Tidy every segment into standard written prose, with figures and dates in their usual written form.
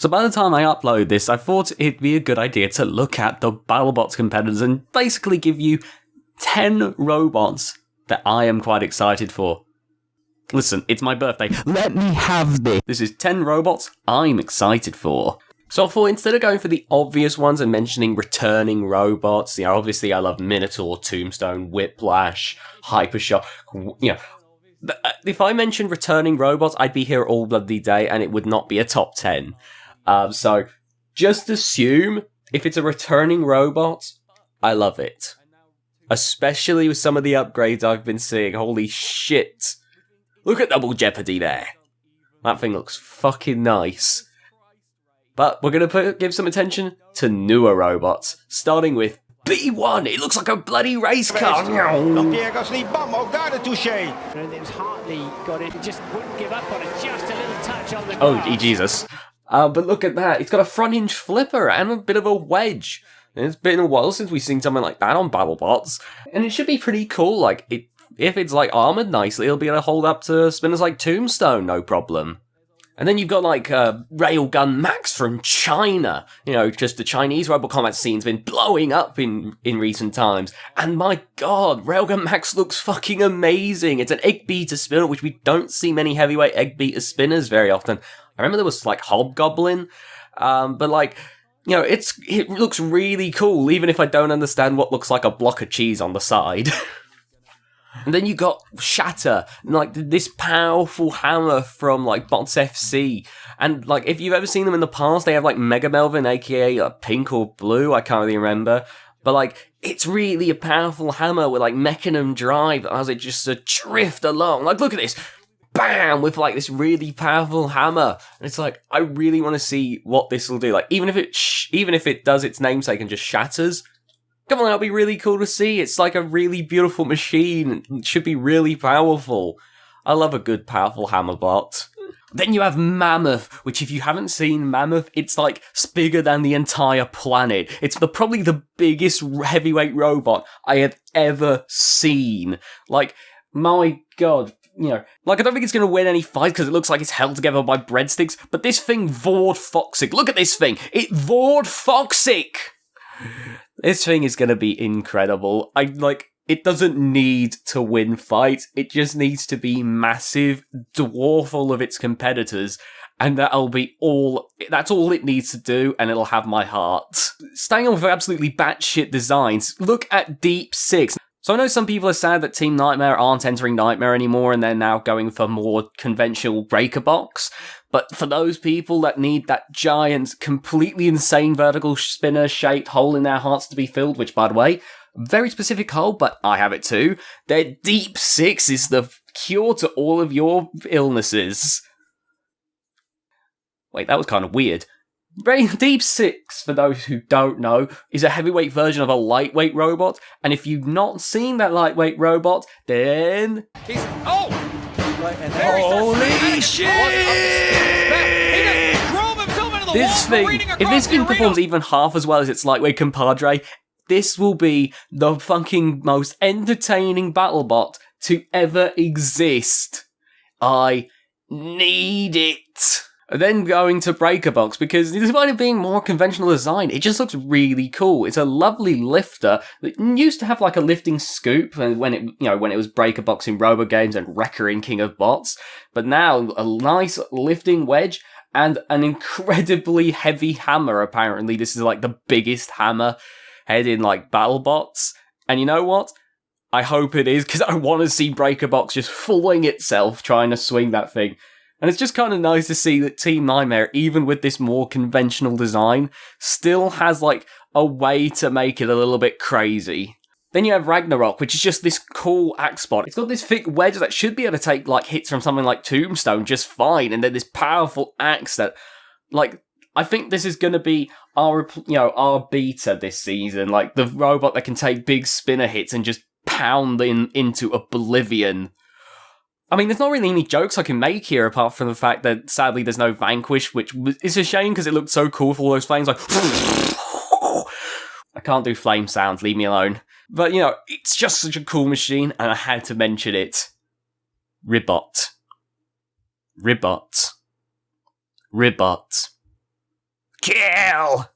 So by the time I upload this, I thought it'd be a good idea to look at the Battlebots competitors and basically give you 10 robots that I am quite excited for. Listen, it's my birthday. Let me have this. This is 10 robots I'm excited for. So I thought instead of going for the obvious ones and mentioning returning robots, obviously I love Minotaur, Tombstone, Whiplash, Hypershock, if I mentioned returning robots, I'd be here all bloody day and it would not be a top 10. So just assume if it's a returning robot, I love it. Especially with some of the upgrades I've been seeing. Holy shit. Look at Double Jeopardy there. That thing looks fucking nice. But we're going to give some attention to newer robots, starting with B1. It looks like a bloody race car. Pierre-Gasly, bam, ook daar de touché. And it was Hartley got it, just wouldn't give up on it, just a little touch on the grass. Oh, Jesus. But look at that. It's got a front hinge flipper and a bit of a wedge. And it's been a while since we've seen something like that on Battlebots. And it should be pretty cool. If it's armored nicely, it'll be able to hold up to spinners like Tombstone, no problem. And then you've got Railgun Max from China. Just the Chinese robot combat scene's been blowing up in recent times. And my god, Railgun Max looks fucking amazing. It's an egg beater spinner, which we don't see many heavyweight egg beater spinners very often. I remember there was Hobgoblin, but it looks really cool, even if I don't understand what looks like a block of cheese on the side. And then you got Shatter, this powerful hammer from Bots FC. And if you've ever seen them in the past, they have Mega Melvin, aka pink or blue, I can't really remember. But it's really a powerful hammer with mechanism drive as it just drift along. Look at this. Bam! With this really powerful hammer. And it's I really want to see what this will do. Even if it does its namesake and just shatters. Come on, that'll be really cool to see. It's a really beautiful machine. It should be really powerful. I love a good powerful hammer bot. Then you have Mammoth, which if you haven't seen Mammoth, it's bigger than the entire planet. It's probably the biggest heavyweight robot I have ever seen. My god. I don't think it's going to win any fights because it looks like it's held together by breadsticks, but this thing vored Foxic. Look at this thing. It vored Foxic! This thing is going to be incredible. It doesn't need to win fights. It just needs to be massive, dwarf all of its competitors, and that's all it needs to do, and it'll have my heart. Staying on with absolutely batshit designs, look at Deep Six. So I know some people are sad that Team Nightmare aren't entering Nightmare anymore and they're now going for more conventional breaker box. But for those people that need that giant, completely insane vertical spinner-shaped hole in their hearts to be filled, which, by the way, very specific hole, but I have it too, their Deep Six is the cure to all of your illnesses. Wait, that was kind of weird. Deep Six, for those who don't know, is a heavyweight version of a lightweight robot, and if you've not seen that lightweight robot, then... Holy shit! If this thing performs even half as well as its lightweight compadre, this will be the fucking most entertaining Battlebot to ever exist. I need it. Then going to Breaker Box, because despite it being more conventional design, it just looks really cool. It's a lovely lifter that used to have a lifting scoop when it was Breaker Box in Robo Games and Wrecker in King of Bots, but now a nice lifting wedge and an incredibly heavy hammer. Apparently, this is the biggest hammer head in Battlebots, and you know what? I hope it is, because I want to see Breaker Box just fooling itself trying to swing that thing. And it's just kind of nice to see that Team Nightmare, even with this more conventional design, still has, a way to make it a little bit crazy. Then you have Ragnarok, which is just this cool axe bot. It's got this thick wedge that should be able to take, hits from something like Tombstone just fine, and then this powerful axe that, I think this is going to be our beta this season, the robot that can take big spinner hits and just pound into oblivion. I mean, there's not really any jokes I can make here apart from the fact that, sadly, there's no Vanquish, which is a shame because it looked so cool with all those flames. I can't do flame sounds, leave me alone. But, it's just such a cool machine, and I had to mention it. Ribbot. Ribbot. Ribbot. Kill!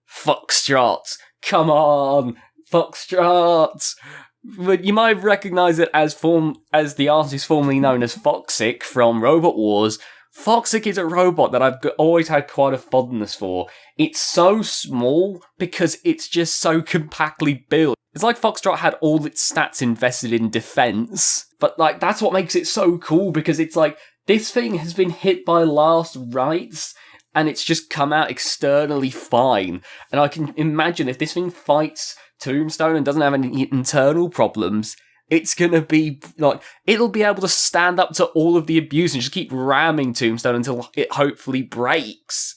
Foxtrot! Come on! Foxtrot! But you might recognise it as the artist formerly known as Foxic from Robot Wars. Foxic is a robot that I've always had quite a fondness for. It's so small because it's just so compactly built. It's like Foxtrot had all its stats invested in defense, but like that's what makes it so cool because it's like this thing has been hit by last rites and it's just come out externally fine. And I can imagine if this thing fights Tombstone and doesn't have any internal problems, it's gonna be like, it'll be able to stand up to all of the abuse and just keep ramming Tombstone until it hopefully breaks.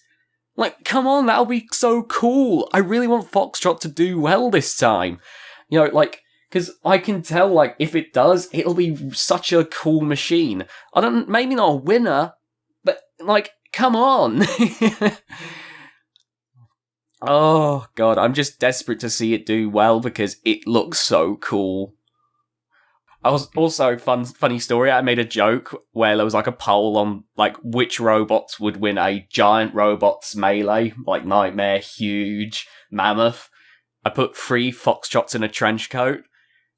Like, come on, that'll be so cool. I really want Foxtrot to do well this time. You know, like, because I can tell, like, if it does, it'll be such a cool machine. Maybe not a winner, but, like, come on. Oh, God, I'm just desperate to see it do well because it looks so cool. I was also, funny story, I made a joke where there was like a poll on like which robots would win a giant robots melee, like Nightmare, Huge, Mammoth. I put 3 Foxtrots in a trench coat,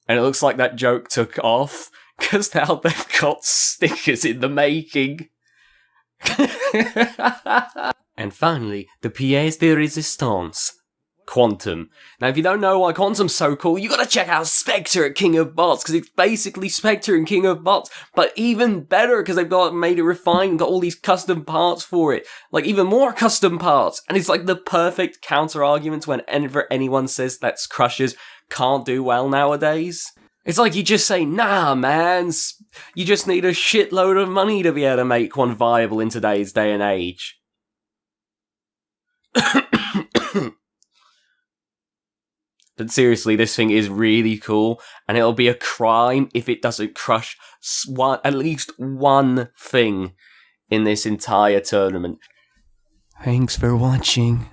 and it looks like that joke took off, because now they've got stickers in the making. And finally, the pièce de résistance. Quantum. Now, if you don't know why Quantum's so cool, you gotta check out Spectre at King of Bots, because it's basically Spectre and King of Bots, but even better, because they've made it refined, got all these custom parts for it. Like, even more custom parts. And it's like the perfect counter-argument whenever anyone says that Crushers can't do well nowadays. It's like you just say, nah, man, you just need a shitload of money to be able to make one viable in today's day and age. But seriously, this thing is really cool, and it'll be a crime if it doesn't crush at least one thing in this entire tournament. Thanks for watching.